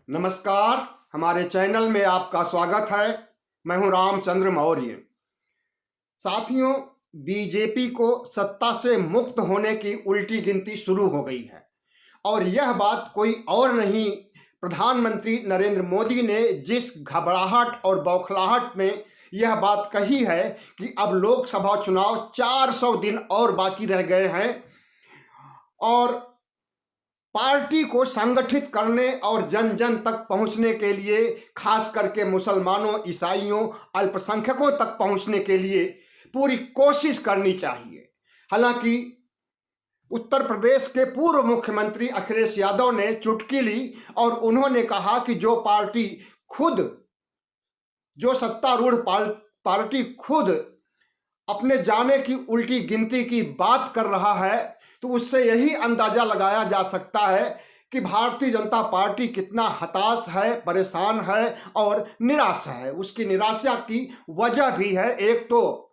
नमस्कार। हमारे चैनल में आपका स्वागत है। मैं हूं रामचंद्र मौर्य। साथियों, बीजेपी को सत्ता से मुक्त होने की उल्टी गिनती शुरू हो गई है और यह बात कोई और नहीं, प्रधानमंत्री नरेंद्र मोदी ने जिस घबराहट और बौखलाहट में यह बात कही है कि अब लोकसभा चुनाव 400 दिन और बाकी रह गए हैं और पार्टी को संगठित करने और जन जन तक पहुंचने के लिए, खास करके मुसलमानों, ईसाइयों, अल्पसंख्यकों तक पहुंचने के लिए पूरी कोशिश करनी चाहिए। हालांकि उत्तर प्रदेश के पूर्व मुख्यमंत्री अखिलेश यादव ने चुटकी ली और उन्होंने कहा कि जो सत्तारूढ़ पार्टी खुद अपने जाने की उल्टी गिनती की बात कर रहा है, तो उससे यही अंदाजा लगाया जा सकता है कि भारतीय जनता पार्टी कितना हताश है, परेशान है और निराश है। उसकी निराशा की वजह भी है, एक तो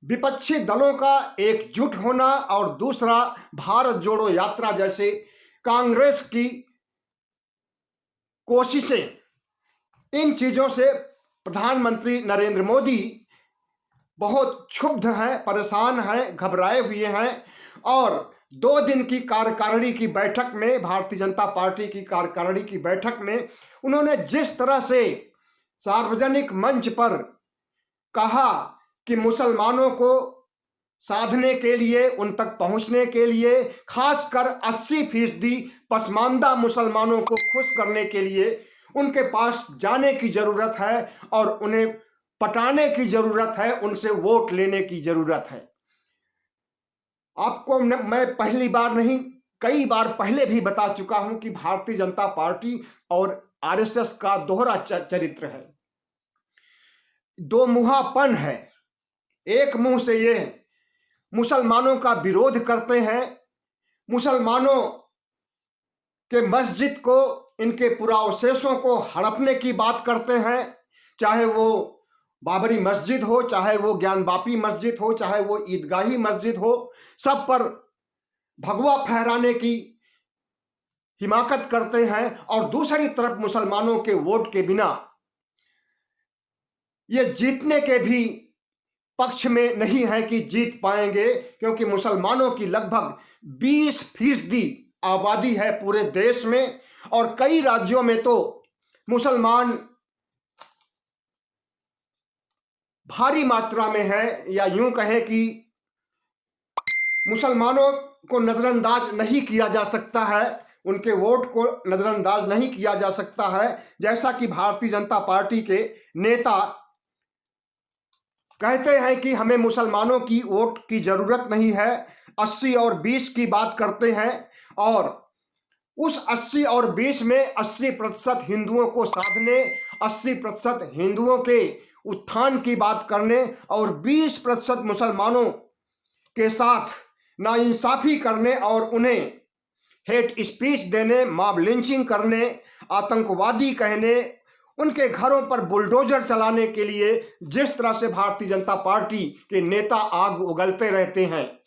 विपक्षी दलों का एकजुट होना और दूसरा भारत जोड़ो यात्रा जैसे कांग्रेस की कोशिशें। इन चीजों से प्रधानमंत्री नरेंद्र मोदी बहुत क्षुब्ध हैं, परेशान हैं, घबराए हुए हैं और 2 दिन की कार्यकारिणी की बैठक में, भारतीय जनता पार्टी की कार्यकारिणी की बैठक में उन्होंने जिस तरह से सार्वजनिक मंच पर कहा कि मुसलमानों को साधने के लिए, उन तक पहुंचने के लिए, खासकर 80% पसमानदा मुसलमानों को खुश करने के लिए उनके पास जाने की जरूरत है और उन्हें पटाने की जरूरत है, उनसे वोट लेने की जरूरत है। आपको मैं पहली बार नहीं, कई बार पहले भी बता चुका हूं कि भारतीय जनता पार्टी और आरएसएस का दोहरा चरित्र है, दो मुहापन है। एक मुंह से ये मुसलमानों का विरोध करते हैं, मुसलमानों के मस्जिद को, इनके पुरावशेषों को हड़पने की बात करते हैं, चाहे वो बाबरी मस्जिद हो, चाहे वो ज्ञानवापी मस्जिद हो, चाहे वो ईदगाही मस्जिद हो, सब पर भगवा फहराने की हिमाकत करते हैं और दूसरी तरफ मुसलमानों के वोट के बिना ये जीतने के भी पक्ष में नहीं है कि जीत पाएंगे, क्योंकि मुसलमानों की लगभग 20% आबादी है पूरे देश में और कई राज्यों में तो मुसलमान भारी मात्रा में है, या यूं कहें कि मुसलमानों को नजरअंदाज नहीं किया जा सकता है, उनके वोट को नजरअंदाज नहीं किया जा सकता है। जैसा कि भारतीय जनता पार्टी के नेता कहते हैं कि हमें मुसलमानों की वोट की जरूरत नहीं है, 80 और 20 की बात करते हैं और उस 80 और 20 में 80% हिंदुओं को साधने, 80% हिंदुओं के उत्थान की बात करने और 20% मुसलमानों के साथ नाइंसाफी करने और उन्हें हेट स्पीच देने, मॉब लिंचिंग करने, आतंकवादी कहने, उनके घरों पर बुलडोजर चलाने के लिए जिस तरह से भारतीय जनता पार्टी के नेता आग उगलते रहते हैं,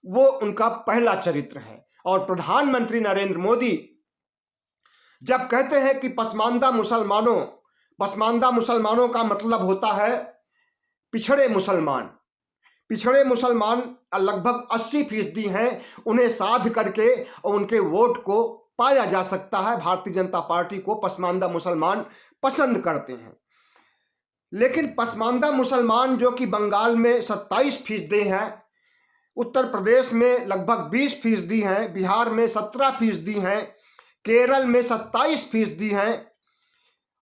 वो उनका पहला चरित्र है। और प्रधानमंत्री नरेंद्र मोदी जब कहते हैं कि पसमानदा मुसलमानों का मतलब होता है पिछड़े मुसलमान। पिछड़े मुसलमान लगभग 80% हैं, उन्हें साध करके और उनके वोट को पाया जा सकता है। भारतीय जनता पार्टी को पसमानदा मुसलमान पसंद करते हैं, लेकिन पसमानदा मुसलमान जो कि बंगाल में 27% हैं, उत्तर प्रदेश में लगभग 20% हैं, बिहार में 17% हैं, केरल में 27% हैं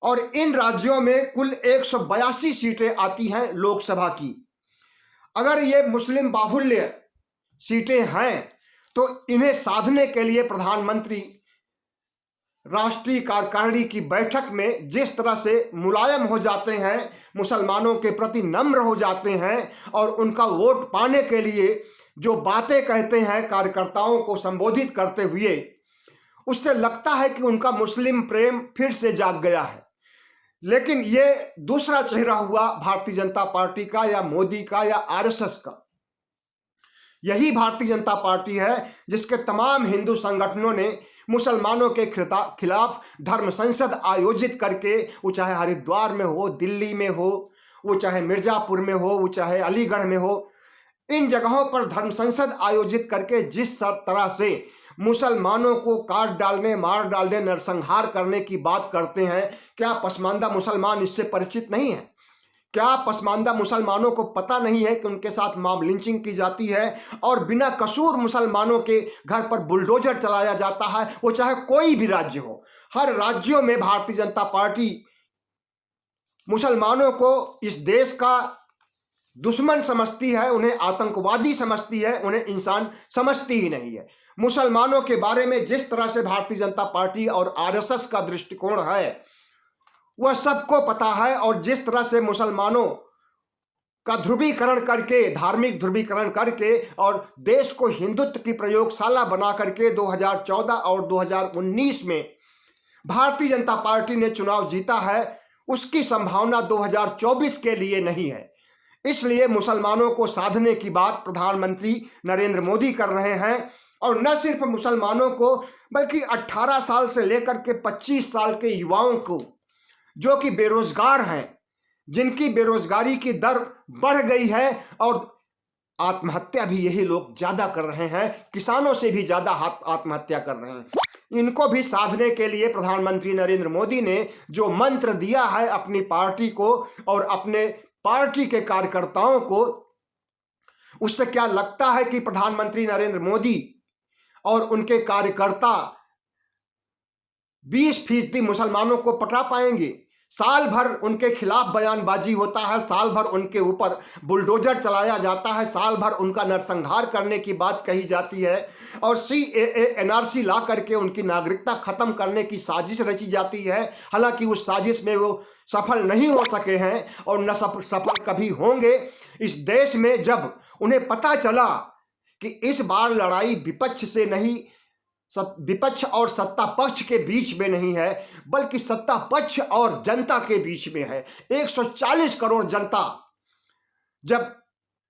और इन राज्यों में कुल 182 सीटें आती हैं लोकसभा की। अगर ये मुस्लिम बाहुल्य सीटें हैं तो इन्हें साधने के लिए प्रधानमंत्री राष्ट्रीय कार्यकारिणी की बैठक में जिस तरह से मुलायम हो जाते हैं, मुसलमानों के प्रति नम्र हो जाते हैं और उनका वोट पाने के लिए जो बातें कहते हैं कार्यकर्ताओं को संबोधित करते हुए, उससे लगता है कि उनका मुस्लिम प्रेम फिर से जाग गया है। लेकिन ये दूसरा चेहरा हुआ भारतीय जनता पार्टी का, या मोदी का, या आरएसएस का। यही भारतीय जनता पार्टी है जिसके तमाम हिंदू संगठनों ने मुसलमानों के खिलाफ धर्म संसद आयोजित करके, वो चाहे हरिद्वार में हो, दिल्ली में हो, वो चाहे मिर्जापुर में हो, वो चाहे अलीगढ़ में हो, इन जगहों पर धर्म संसद आयोजित करके जिस तरह से मुसलमानों को काट डालने, मार डालने, नरसंहार करने की बात करते हैं, क्या पसमानदा मुसलमान इससे परिचित नहीं है? क्या पसमानदा मुसलमानों को पता नहीं है कि उनके साथ मॉब लिंचिंग की जाती है और बिना कसूर मुसलमानों के घर पर बुलडोजर चलाया जाता है? वो चाहे कोई भी राज्य हो, हर राज्यों में भारतीय जनता पार्टी मुसलमानों को इस देश का दुश्मन समझती है, उन्हें आतंकवादी समझती है, उन्हें इंसान समझती ही नहीं है। मुसलमानों के बारे में जिस तरह से भारतीय जनता पार्टी और आरएसएस का दृष्टिकोण है वह सबको पता है, और जिस तरह से मुसलमानों का ध्रुवीकरण करके, धार्मिक ध्रुवीकरण करके और देश को हिंदुत्व की प्रयोगशाला बना करके 2014 और 2019 में भारतीय जनता पार्टी ने चुनाव जीता है, उसकी संभावना 2024 के लिए नहीं है। इसलिए मुसलमानों को साधने की बात प्रधानमंत्री नरेंद्र मोदी कर रहे हैं, और न सिर्फ मुसलमानों को बल्कि 18 साल से लेकर के 25 साल के युवाओं को जो कि बेरोजगार हैं, जिनकी बेरोजगारी की दर बढ़ गई है और आत्महत्या भी यही लोग ज्यादा कर रहे हैं, किसानों से भी ज्यादा आत्महत्या कर रहे हैं, इनको भी साधने के लिए प्रधानमंत्री नरेंद्र मोदी ने जो मंत्र दिया है अपनी पार्टी को और अपने पार्टी के कार्यकर्ताओं को, उससे क्या लगता है कि प्रधानमंत्री नरेंद्र मोदी और उनके कार्यकर्ता 20% मुसलमानों को पटा पाएंगे? साल भर उनके खिलाफ बयानबाजी होता है, साल भर उनके ऊपर बुलडोजर चलाया जाता है, साल भर उनका नरसंहार करने की बात कही जाती है, और CAA NRC ला करके उनकी नागरिकता खत्म करने की साजिश रची जाती है। हालांकि उस साजिश में वो सफल नहीं हो सके हैं और न सफल कभी होंगे। इस देश में जब उन्हें पता चला कि इस बार लड़ाई विपक्ष से नहीं, विपक्ष और सत्ता पक्ष के बीच में नहीं है, बल्कि सत्ता पक्ष और जनता के बीच में है। 140 करोड़ जनता जब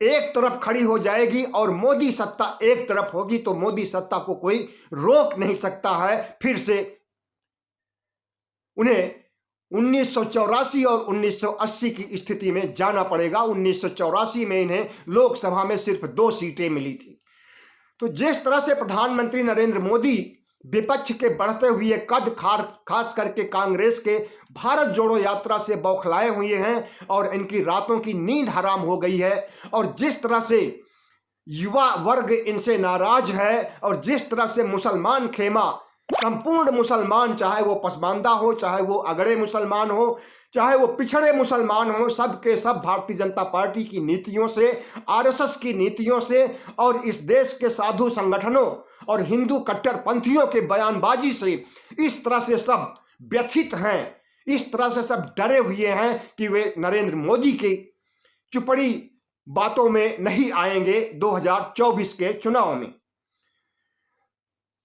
एक तरफ खड़ी हो जाएगी और मोदी सत्ता एक तरफ होगी, तो मोदी सत्ता को कोई रोक नहीं सकता है। फिर से उन्हें 1984 और 1980 की स्थिति में जाना पड़ेगा। 1984 में इन्हें लोकसभा में सिर्फ 2 सीटें मिली थी। तो जिस तरह से प्रधानमंत्री नरेंद्र मोदी विपक्ष के बढ़ते हुए कद, खास करके कांग्रेस के भारत जोड़ो यात्रा से बौखलाए हुए हैं और इनकी रातों की नींद हराम हो गई है, और जिस तरह से युवा वर्ग इनसे नाराज है, और जिस तरह से मुसलमान खेमा, संपूर्ण मुसलमान, चाहे वो पसमानदा हो, चाहे वो अगड़े मुसलमान हो, चाहे वो पिछड़े मुसलमान हो, सब के सब भारतीय जनता पार्टी की नीतियों से, आरएसएस की नीतियों से और इस देश के साधु संगठनों और हिंदू कट्टरपंथियों के बयानबाजी से इस तरह से सब व्यथित हैं, इस तरह से सब डरे हुए हैं कि वे नरेंद्र मोदी की चुपड़ी बातों में नहीं आएंगे 2024 के चुनाव में।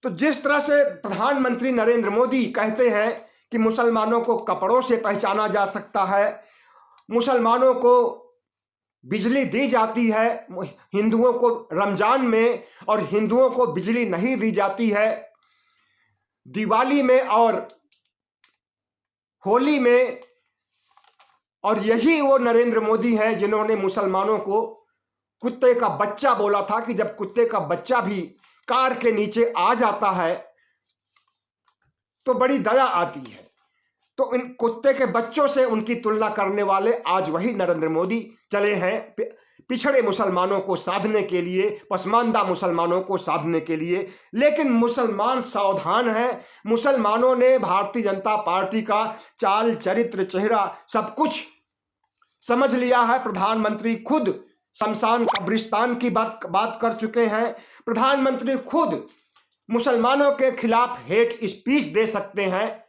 तो जिस तरह से प्रधानमंत्री नरेंद्र मोदी कहते हैं कि मुसलमानों को कपड़ों से पहचाना जा सकता है, मुसलमानों को बिजली दी जाती है, हिंदुओं को रमजान में और हिंदुओं को बिजली नहीं दी जाती है, दिवाली में और होली में, और यही वो नरेंद्र मोदी हैं जिन्होंने मुसलमानों को कुत्ते का बच्चा बोला था कि जब कुत्ते का बच्चा भी कार के नीचे आ जाता है तो बड़ी दया आती है। तो इन कुत्ते के बच्चों से उनकी तुलना करने वाले आज वही नरेंद्र मोदी चले हैं पिछड़े मुसलमानों को साधने के लिए, पसमानदा मुसलमानों को साधने के लिए। लेकिन मुसलमान सावधान हैं, मुसलमानों ने भारतीय जनता पार्टी का चाल, चरित्र, चेहरा सब कुछ समझ लिया है। प्रधानमंत्री खुद शमशान कब्रिस्तान की बात कर चुके हैं। प्रधानमंत्री खुद मुसलमानों के खिलाफ हेट स्पीच दे सकते हैं,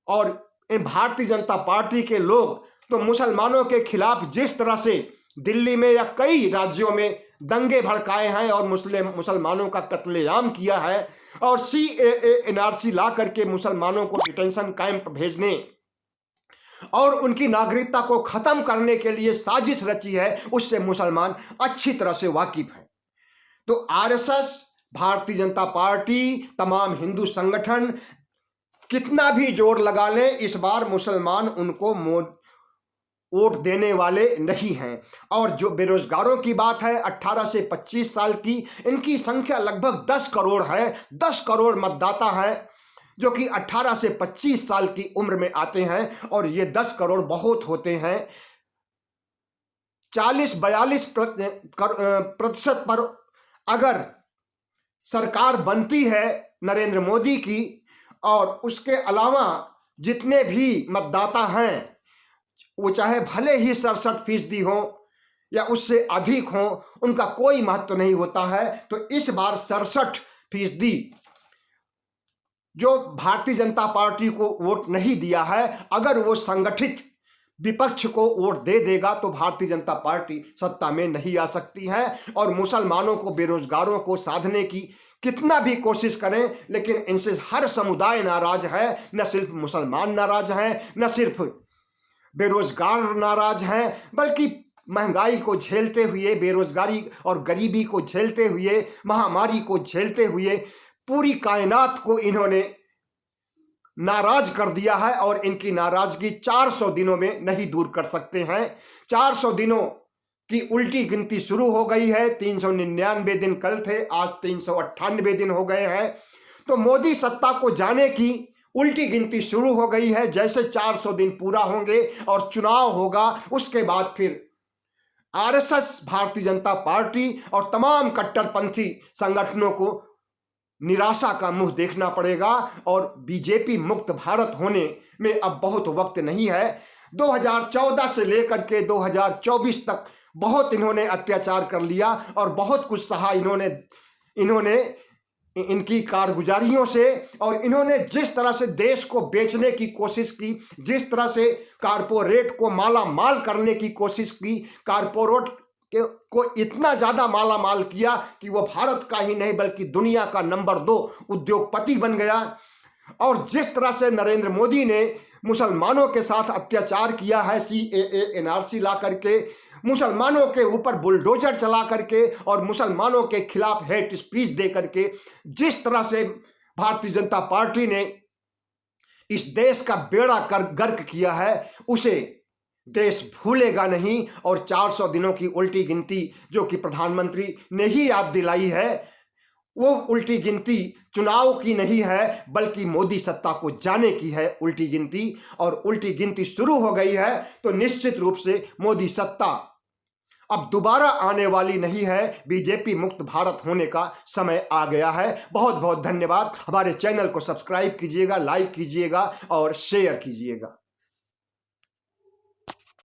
और भारतीय जनता पार्टी के लोग तो मुसलमानों के खिलाफ जिस तरह से दिल्ली में या कई राज्यों में दंगे भड़काए हैं और मुसलमानों का कत्लेआम किया है, और CAA NRC ला करके मुसलमानों को डिटेंशन कैंप भेजने और उनकी नागरिकता को खत्म करने के लिए साजिश रची है, उससे मुसलमान अच्छी तरह से वाकिफ है। तो आरएसएस भारतीय जनता पार्टी, तमाम हिंदू संगठन कितना भी जोर लगा लें, इस बार मुसलमान उनको वोट देने वाले नहीं हैं। और जो बेरोजगारों की बात है, 18 से 25 साल की, इनकी संख्या लगभग 10 करोड़ है। 10 करोड़ मतदाता हैं जो कि 18 से 25 साल की उम्र में आते हैं, और ये 10 करोड़ बहुत होते हैं। 40-42 प्रतिशत पर अगर सरकार बनती है नरेंद्र मोदी की, और उसके अलावा जितने भी मतदाता हैं वो चाहे भले ही 67% हो या उससे अधिक हो, उनका कोई महत्व नहीं होता है। तो इस बार 67% जो भारतीय जनता पार्टी को वोट नहीं दिया है, अगर वो संगठित विपक्ष को वोट दे देगा तो भारतीय जनता पार्टी सत्ता में नहीं आ सकती है। और मुसलमानों को, बेरोजगारों को साधने की कितना भी कोशिश करें, लेकिन इनसे हर समुदाय नाराज है। न सिर्फ मुसलमान नाराज हैं, न सिर्फ बेरोजगार नाराज हैं, बल्कि महंगाई को झेलते हुए, बेरोजगारी और गरीबी को झेलते हुए, महामारी को झेलते हुए पूरी कायनात को इन्होंने नाराज कर दिया है। और इनकी नाराजगी 400 दिनों में नहीं दूर कर सकते हैं। 400 दिनों की उल्टी गिनती शुरू हो गई है। 399 दिन कल थे, आज 398 दिन हो गए हैं। तो मोदी सत्ता को जाने की उल्टी गिनती शुरू हो गई है। जैसे 400 दिन पूरा होंगे और चुनाव होगा, उसके बाद फिर आरएसएस, भारतीय जनता पार्टी और तमाम कट्टरपंथी संगठनों को निराशा का मुंह देखना पड़ेगा। और बीजेपी मुक्त भारत होने में अब बहुत वक्त नहीं है। 2014 से लेकर के 2024 तक बहुत इन्होंने अत्याचार कर लिया और बहुत कुछ सहा इन्होंने इनकी कारगुजारियों से। और इन्होंने जिस तरह से देश को बेचने की कोशिश की, जिस तरह से कारपोरेट को माला माल करने की कोशिश की, कारपोरेट को इतना ज्यादा माला माल किया कि वो भारत का ही नहीं बल्कि दुनिया का नंबर 2 उद्योगपति बन गया। और जिस तरह से नरेंद्र मोदी ने मुसलमानों के साथ अत्याचार किया है, CAA NRC ला करके, मुसलमानों के ऊपर बुलडोजर चला करके और मुसलमानों के खिलाफ हेट स्पीच दे करके, जिस तरह से भारतीय जनता पार्टी ने इस देश का बेड़ा गर्क किया है, उसे देश भूलेगा नहीं। और 400 दिनों की उल्टी गिनती जो कि प्रधानमंत्री ने ही याद दिलाई है, वो उल्टी गिनती चुनाव की नहीं है बल्कि मोदी सत्ता को जाने की है उल्टी गिनती। और उल्टी गिनती शुरू हो गई है तो निश्चित रूप से मोदी सत्ता अब दोबारा आने वाली नहीं है। बीजेपी मुक्त भारत होने का समय आ गया है। बहुत बहुत धन्यवाद। हमारे चैनल को सब्सक्राइब कीजिएगा, लाइक कीजिएगा और शेयर कीजिएगा।